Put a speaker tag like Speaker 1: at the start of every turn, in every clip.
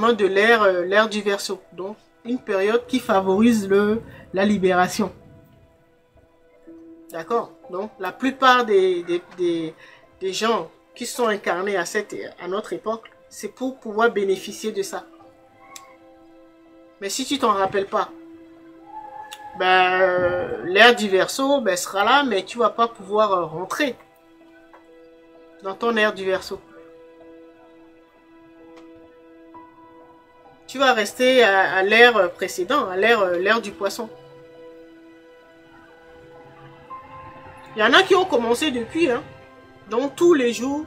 Speaker 1: justement de l'ère du Verseau. Donc, une période qui favorise la libération. D'accord? Donc, la plupart des gens qui sont incarnés à notre époque, c'est pour pouvoir bénéficier de ça. Mais si tu t'en rappelles pas, ben, l'ère du Verseau ben, sera là, mais tu vas pas pouvoir rentrer dans ton ère du Verseau. Tu vas rester à l'ère précédente, à l'ère du Poisson. Il y en a qui ont commencé depuis, hein. Donc tous les jours,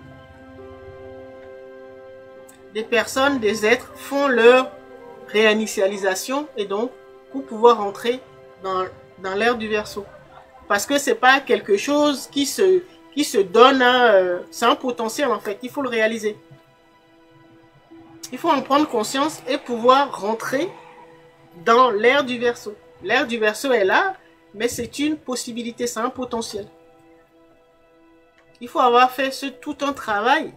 Speaker 1: des personnes, des êtres font leur réinitialisation et donc pour pouvoir rentrer dans l'ère du Verseau. Parce que c'est pas quelque chose qui se donne, c'est un potentiel en fait, il faut le réaliser. Il faut en prendre conscience et pouvoir rentrer dans l'ère du Verseau. L'ère du Verseau est là, mais c'est une possibilité, c'est un potentiel. Il faut avoir fait tout un travail,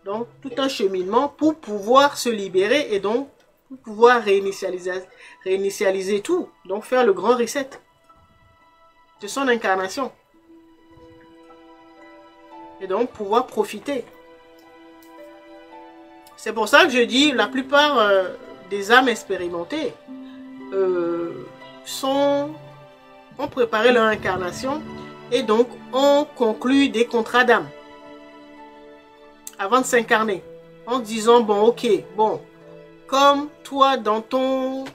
Speaker 1: donc tout un cheminement pour pouvoir se libérer et donc pour pouvoir réinitialiser tout. Donc faire le grand reset de son incarnation. Et donc pouvoir profiter. C'est pour ça que je dis, la plupart des âmes expérimentées ont préparé leur incarnation et donc ont conclu des contrats d'âme avant de s'incarner. En disant, bon, ok, bon, comme toi, dans ton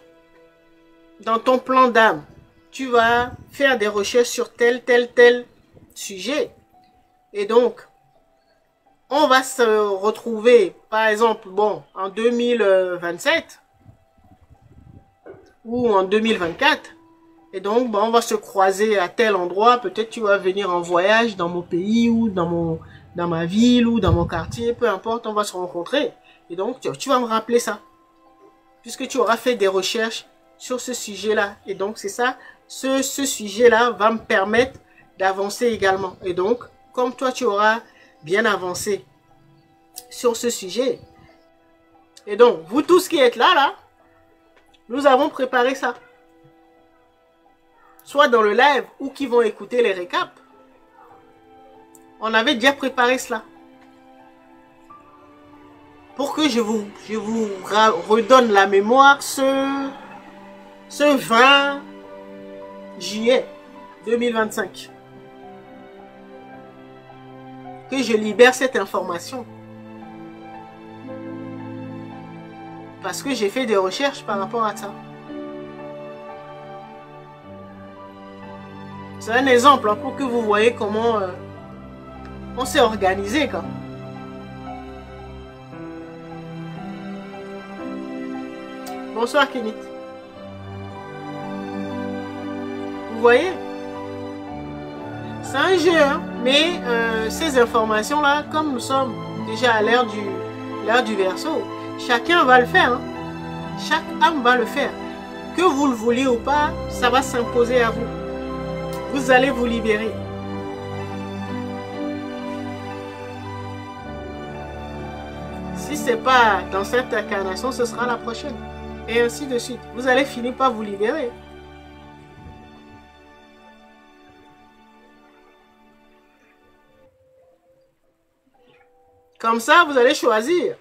Speaker 1: plan d'âme, tu vas faire des recherches sur tel sujet. Et donc, on va se retrouver, par exemple, bon, en 2027 ou en 2024. Et donc, bon, on va se croiser à tel endroit. Peut-être tu vas venir en voyage dans mon pays ou dans ma ville ou dans mon quartier. Peu importe, on va se rencontrer. Et donc, tu vas me rappeler ça. Puisque tu auras fait des recherches sur ce sujet-là. Et donc, c'est ça, ce sujet-là va me permettre d'avancer également. Et donc, comme toi, tu auras bien avancé sur ce sujet. Et donc, vous tous qui êtes là, nous avons préparé ça. Soit dans le live ou qui vont écouter les récaps. On avait déjà préparé cela. Pour que je vous redonne la mémoire ce 20 juillet 2025. Que je libère cette information. Parce que j'ai fait des recherches par rapport à ça. C'est un exemple hein, pour que vous voyez comment on s'est organisé. Quoi. Bonsoir Kénit. Vous voyez? C'est un jeu, hein, mais ces informations-là, comme nous sommes déjà à l'ère du Verseau, chacun va le faire. Hein. Chaque âme va le faire. Que vous le vouliez ou pas, ça va s'imposer à vous. Vous allez vous libérer. Si ce n'est pas dans cette incarnation, ce sera la prochaine. Et ainsi de suite. Vous allez finir par vous libérer. Comme ça, vous allez choisir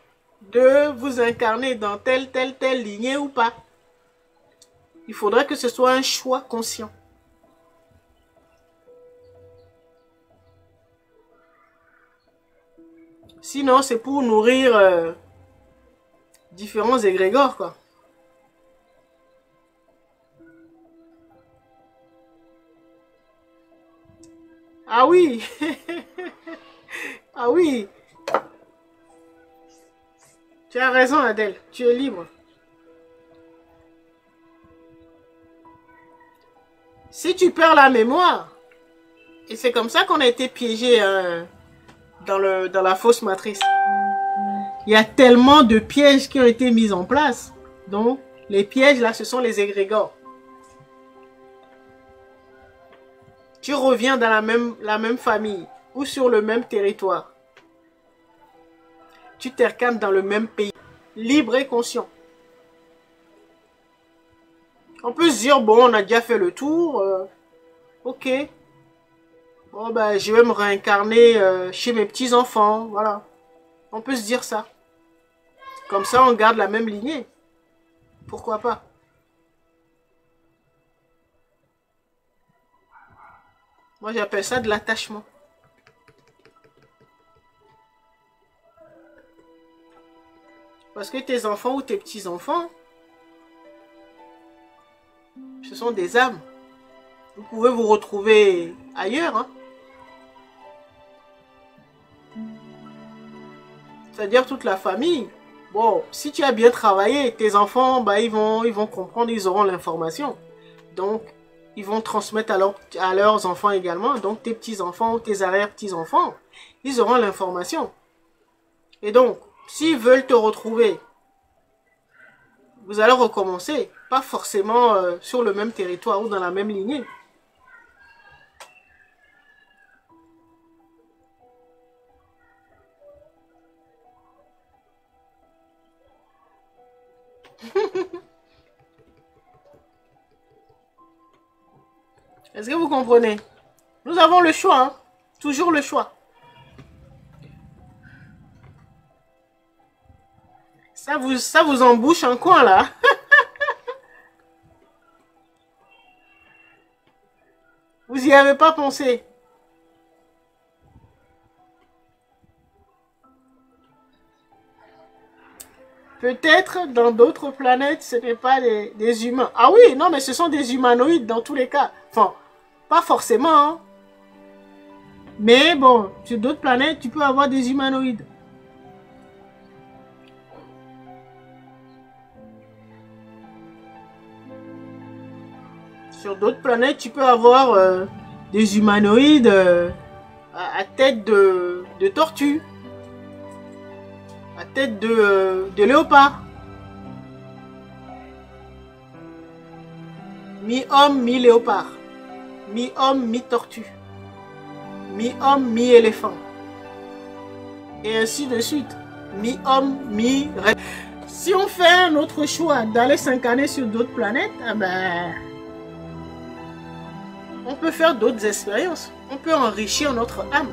Speaker 1: de vous incarner dans telle lignée ou pas. Il faudrait que ce soit un choix conscient. Sinon, c'est pour nourrir différents égrégores, quoi. Ah oui. Ah oui. Tu as raison, Adèle. Tu es libre. Si tu perds la mémoire, et c'est comme ça qu'on a été piégé dans la fausse matrice. Il y a tellement de pièges qui ont été mis en place. Donc, les pièges, là, ce sont les égrégores. Tu reviens dans la même famille ou sur le même territoire. Tu t'incarnes dans le même pays. libre et conscient. On peut se dire, bon, on a déjà fait le tour, ok. Bon, ben, je vais me réincarner chez mes petits-enfants, voilà. On peut se dire ça. Comme ça, on garde la même lignée. Pourquoi pas? Moi, j'appelle ça de l'attachement. Parce que tes enfants ou tes petits-enfants, ce sont des âmes. Vous pouvez vous retrouver ailleurs, hein. C'est-à-dire toute la famille. Bon, si tu as bien travaillé, tes enfants, bah, ils vont comprendre, ils auront l'information. Donc, ils vont transmettre à leurs enfants également. Donc, tes petits-enfants ou tes arrière-petits-enfants, ils auront l'information. Et donc, s'ils veulent te retrouver, vous allez recommencer. Pas forcément sur le même territoire ou dans la même lignée. Est-ce que vous comprenez? Nous avons le choix, hein? Toujours le choix. Ça vous embouche un coin là. Vous y avez pas pensé. Peut-être dans d'autres planètes, ce n'est pas des humains. Ah oui, non, mais ce sont des humanoïdes dans tous les cas. Enfin, pas forcément, hein. Mais bon, sur d'autres planètes, tu peux avoir des humanoïdes. Sur d'autres planètes, tu peux avoir des humanoïdes à tête de tortue. À tête de léopard. Mi-homme, mi-léopard. Mi-homme, mi-tortue. Mi-homme, mi-éléphant. Et ainsi de suite. Mi-homme, mi-rêve. Si on fait un autre choix d'aller s'incarner sur d'autres planètes, eh ben, on peut faire d'autres expériences. On peut enrichir notre âme.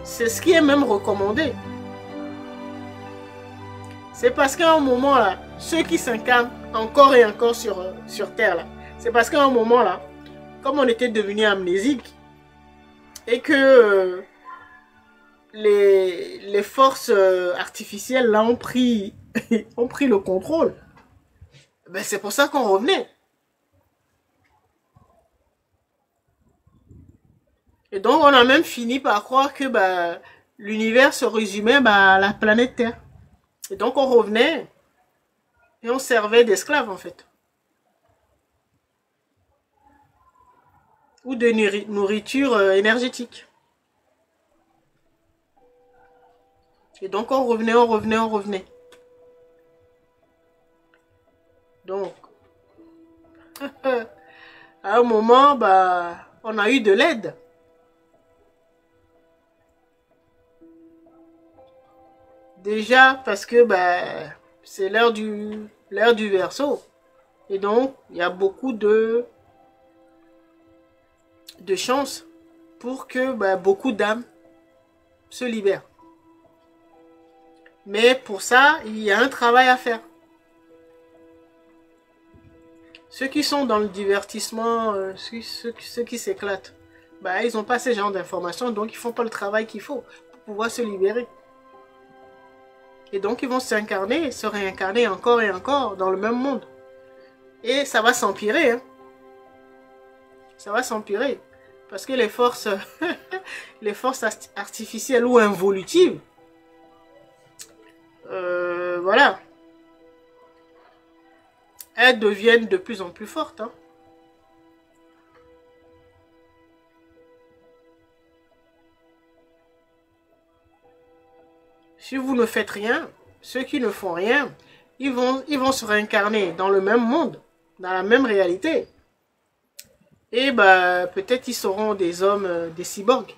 Speaker 1: C'est ce qui est même recommandé. C'est parce qu'à un moment là, ceux qui s'incarnent encore et encore sur Terre là, c'est parce qu'à un moment là, comme on était devenu amnésique et que les forces artificielles là ont pris, ont pris le contrôle, ben c'est pour ça qu'on revenait. Et donc, on a même fini par croire que bah, l'univers se résumait bah, à la planète Terre. Et donc, on revenait et on servait d'esclaves, en fait. Ou de nourriture énergétique. Et donc, on revenait, on revenait, on revenait. Donc, à un moment, bah, on a eu de l'aide. Déjà parce que bah, c'est l'heure du Verseau. Et donc, il y a beaucoup de chances pour que bah, beaucoup d'âmes se libèrent. Mais pour ça, il y a un travail à faire. Ceux qui sont dans le divertissement, ceux qui s'éclatent, bah, ils n'ont pas ce genre d'informations, donc ils ne font pas le travail qu'il faut pour pouvoir se libérer. Et donc, ils vont s'incarner, se réincarner encore et encore dans le même monde. Et ça va s'empirer. Hein. Ça va s'empirer. Parce que les forces, les forces artificielles ou involutives, voilà, elles deviennent de plus en plus fortes. Hein. Si vous ne faites rien, ceux qui ne font rien, ils vont se réincarner dans le même monde, dans la même réalité. Et bah, peut-être ils seront des hommes, des cyborgs.